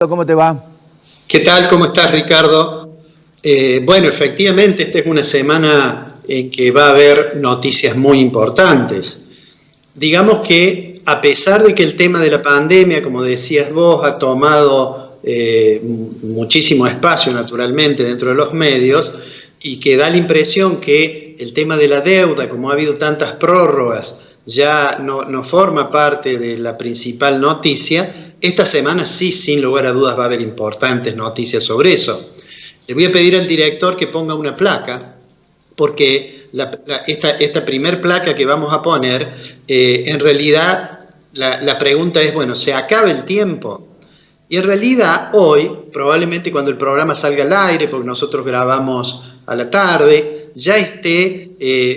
¿Cómo te va? ¿Qué tal? ¿Cómo estás, Ricardo? Bueno, efectivamente, esta es una semana en que va a haber noticias muy importantes. Digamos que a pesar de que el tema de la pandemia, como decías vos, ha tomado muchísimo espacio naturalmente dentro de los medios y que da la impresión que el tema de la deuda, como ha habido tantas prórrogas, ya no forma parte de la principal noticia, esta semana sí, sin lugar a dudas, va a haber importantes noticias sobre eso. Le voy a pedir al director que ponga una placa, porque esta primer placa que vamos a poner, en realidad la pregunta es, bueno, ¿se acaba el tiempo? Y en realidad hoy, probablemente cuando el programa salga al aire, porque nosotros grabamos a la tarde, ya esté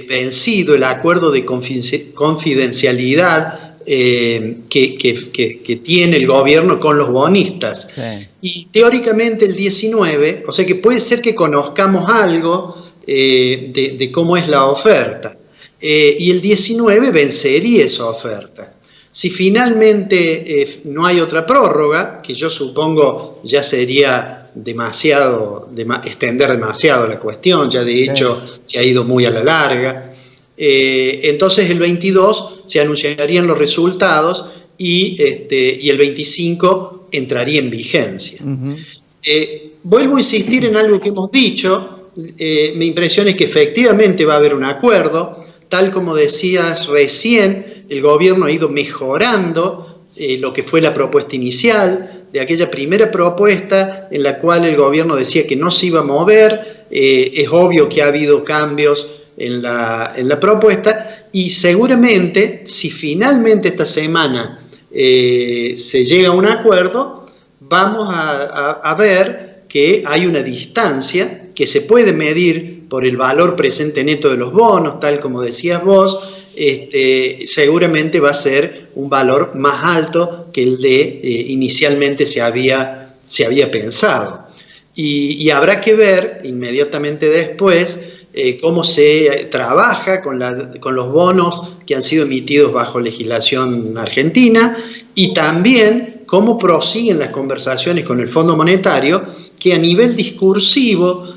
vencido el acuerdo de confidencialidad que tiene el gobierno con los bonistas. Sí. Y teóricamente el 19, o sea que puede ser que conozcamos algo de cómo es la oferta. Y el 19 vencería esa oferta. Si finalmente no hay otra prórroga, que yo supongo ya sería extender demasiado la cuestión, ya de hecho se ha ido muy a la larga, entonces el 22 se anunciarían los resultados y el 25 entraría en vigencia. Vuelvo a insistir en algo que hemos dicho, mi impresión es que efectivamente va a haber un acuerdo, tal como decías recién, el gobierno ha ido mejorando lo que fue la propuesta inicial, de aquella primera propuesta en la cual el gobierno decía que no se iba a mover, es obvio que ha habido cambios en la propuesta y seguramente si finalmente esta semana se llega a un acuerdo, vamos a ver que hay una distancia que se puede medir por el valor presente neto de los bonos, tal como decías vos, seguramente va a ser un valor más alto que el de inicialmente se había pensado. Y habrá que ver inmediatamente después cómo se trabaja con los bonos que han sido emitidos bajo legislación argentina y también cómo prosiguen las conversaciones con el Fondo Monetario, que a nivel discursivo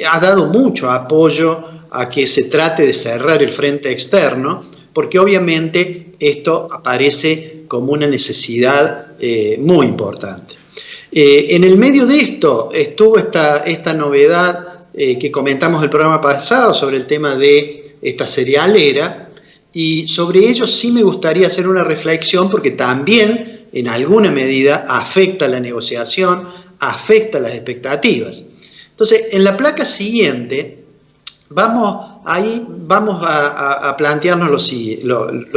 ha dado mucho apoyo a que se trate de cerrar el frente externo, porque obviamente esto aparece como una necesidad muy importante. En el medio de esto estuvo esta novedad que comentamos el programa pasado sobre el tema de esta cerealera, y sobre ello sí me gustaría hacer una reflexión porque también en alguna medida afecta la negociación, afecta las expectativas. Entonces, en la placa siguiente vamos a plantearnos lo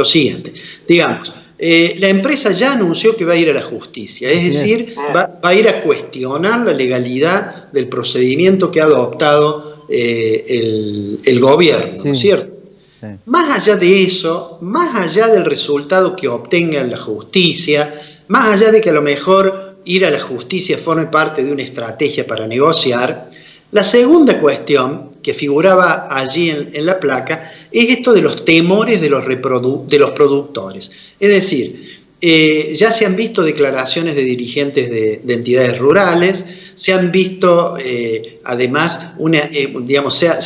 siguiente. Digamos, la empresa ya anunció que va a ir a la justicia, es decir, va a ir a cuestionar la legalidad del procedimiento que ha adoptado el gobierno, ¿no es cierto? Sí. Más allá de eso, más allá del resultado que obtenga en la justicia, más allá de que a lo mejor ir a la justicia forme parte de una estrategia para negociar, la segunda cuestión que figuraba allí en la placa es esto de los temores de los productores. Es decir, ya se han visto declaraciones de dirigentes de entidades rurales, se han visto además,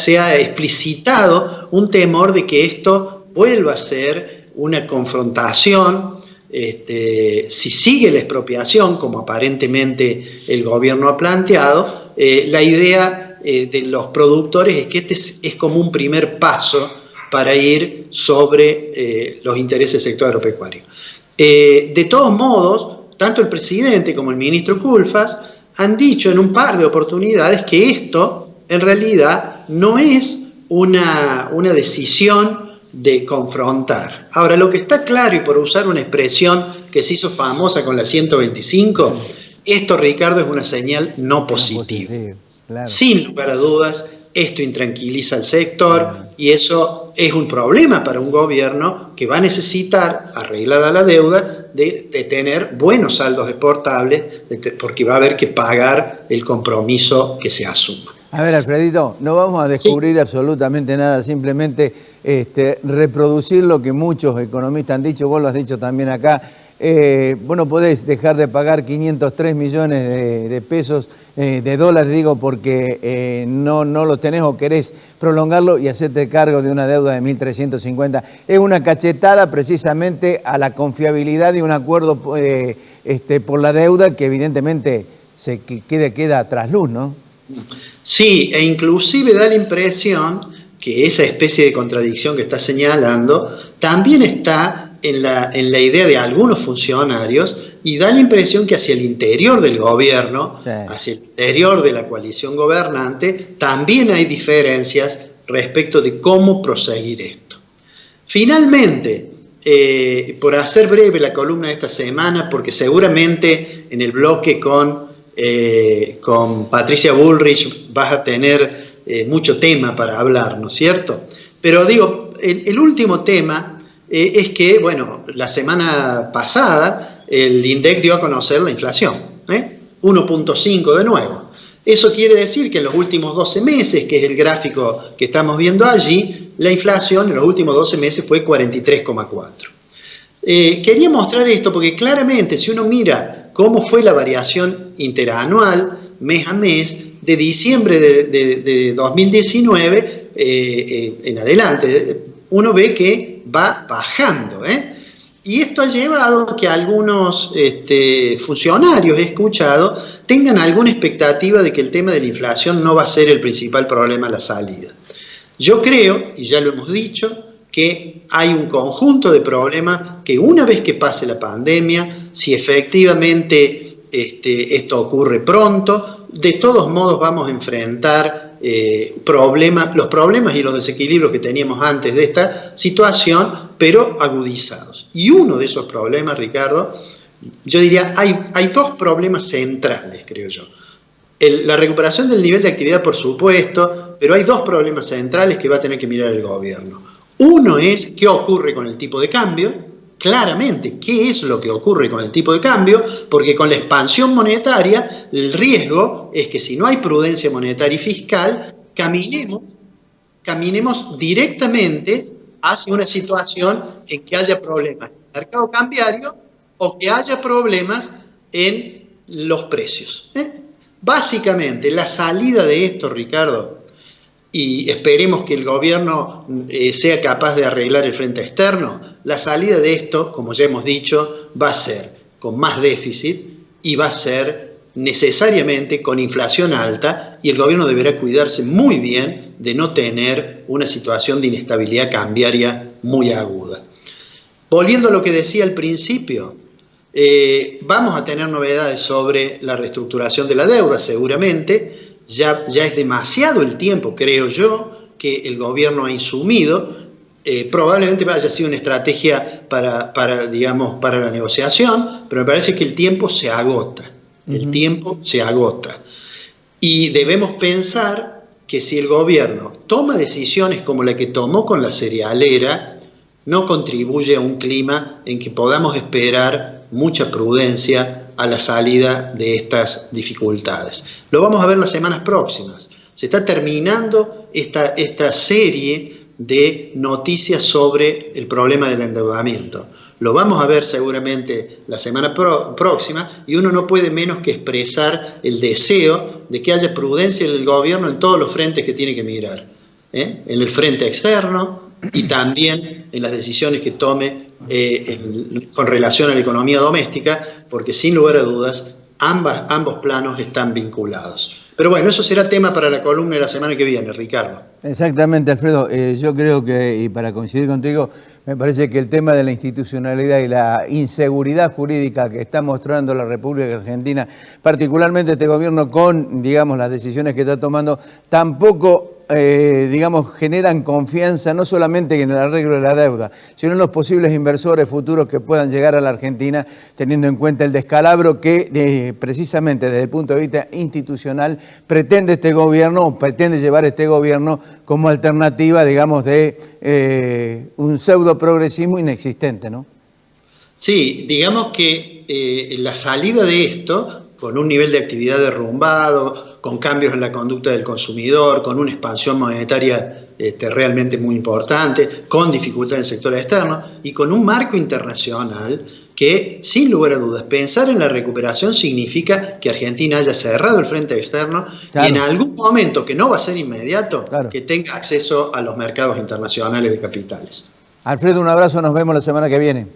se ha explicitado un temor de que esto vuelva a ser una confrontación. Si sigue la expropiación, como aparentemente el gobierno ha planteado, la idea de los productores es que este es como un primer paso para ir sobre los intereses del sector agropecuario. De todos modos, tanto el presidente como el ministro Culfas han dicho en un par de oportunidades que esto en realidad no es una decisión de confrontar. Ahora, lo que está claro, y por usar una expresión que se hizo famosa con la 125, esto, Ricardo, es una señal no positiva. Claro. Sin lugar a dudas, esto intranquiliza al sector y eso es un problema para un gobierno que va a necesitar, arreglada la deuda, de tener buenos saldos exportables, porque va a haber que pagar el compromiso que se asuma. A ver, Alfredito, no vamos a descubrir absolutamente nada, simplemente reproducir lo que muchos economistas han dicho, vos lo has dicho también acá. Vos no podés dejar de pagar 503 millones de pesos, de dólares, digo, porque no lo tenés o querés prolongarlo y hacerte cargo de una deuda de 1.350. Es una cachetada precisamente a la confiabilidad de un acuerdo por la deuda que evidentemente queda a trasluz, ¿no? Sí, e inclusive da la impresión que esa especie de contradicción que está señalando también está en la idea de algunos funcionarios y da la impresión que hacia el interior del gobierno, sí, hacia el interior de la coalición gobernante, también hay diferencias respecto de cómo proseguir esto. Finalmente, por hacer breve la columna de esta semana, porque seguramente en el bloque con Patricia Bullrich vas a tener mucho tema para hablar, ¿no es cierto? Pero digo, el último tema es que, bueno, la semana pasada el INDEC dio a conocer la inflación, 1.5 de nuevo. Eso quiere decir que en los últimos 12 meses, que es el gráfico que estamos viendo allí, la inflación en los últimos 12 meses fue 43,4. Quería mostrar esto porque claramente si uno mira cómo fue la variación interanual, mes a mes, de diciembre de 2019 en adelante, uno ve que va bajando, Y esto ha llevado a que algunos funcionarios, he escuchado, tengan alguna expectativa de que el tema de la inflación no va a ser el principal problema a la salida. Yo creo, y ya lo hemos dicho, que hay un conjunto de problemas que una vez que pase la pandemia, si efectivamente esto ocurre pronto, de todos modos vamos a enfrentar los problemas y los desequilibrios que teníamos antes de esta situación, pero agudizados. Y uno de esos problemas, Ricardo, yo diría, hay dos problemas centrales, creo yo. La recuperación del nivel de actividad, por supuesto, pero hay dos problemas centrales que va a tener que mirar el gobierno. Uno es qué ocurre con el tipo de cambio, claramente qué es lo que ocurre con el tipo de cambio, porque con la expansión monetaria el riesgo es que si no hay prudencia monetaria y fiscal, caminemos directamente hacia una situación en que haya problemas en el mercado cambiario o que haya problemas en los precios. Básicamente, la salida de esto, Ricardo, y esperemos que el gobierno sea capaz de arreglar el frente externo, la salida de esto, como ya hemos dicho, va a ser con más déficit y va a ser necesariamente con inflación alta y el gobierno deberá cuidarse muy bien de no tener una situación de inestabilidad cambiaria muy aguda. Volviendo a lo que decía al principio, vamos a tener novedades sobre la reestructuración de la deuda seguramente. Ya es demasiado el tiempo, creo yo, que el gobierno ha insumido. Probablemente haya sido una estrategia para la negociación, pero me parece que el tiempo se agota. El tiempo se agota. Y debemos pensar que si el gobierno toma decisiones como la que tomó con la cerealera, no contribuye a un clima en que podamos esperar mucha prudencia a la salida de estas dificultades. Lo vamos a ver las semanas próximas. Se está terminando esta serie de noticias sobre el problema del endeudamiento. Lo vamos a ver seguramente la semana próxima y uno no puede menos que expresar el deseo de que haya prudencia en el gobierno en todos los frentes que tiene que mirar. En el frente externo y también en las decisiones que tome con relación a la economía doméstica, porque sin lugar a dudas ambos planos están vinculados. Pero bueno, eso será tema para la columna de la semana que viene, Ricardo. Exactamente, Alfredo. Yo creo que, y para coincidir contigo, me parece que el tema de la institucionalidad y la inseguridad jurídica que está mostrando la República Argentina, particularmente este gobierno con, digamos, las decisiones que está tomando, tampoco generan confianza no solamente en el arreglo de la deuda, sino en los posibles inversores futuros que puedan llegar a la Argentina, teniendo en cuenta el descalabro que precisamente desde el punto de vista institucional pretende este gobierno o pretende llevar este gobierno como alternativa, digamos, de un pseudo progresismo inexistente, ¿no? Sí, digamos que la salida de esto, con un nivel de actividad derrumbado, con cambios en la conducta del consumidor, con una expansión monetaria realmente muy importante, con dificultades en el sector externo y con un marco internacional que, sin lugar a dudas, pensar en la recuperación significa que Argentina haya cerrado el frente externo y en algún momento, que no va a ser inmediato, que tenga acceso a los mercados internacionales de capitales. Alfredo, un abrazo, nos vemos la semana que viene.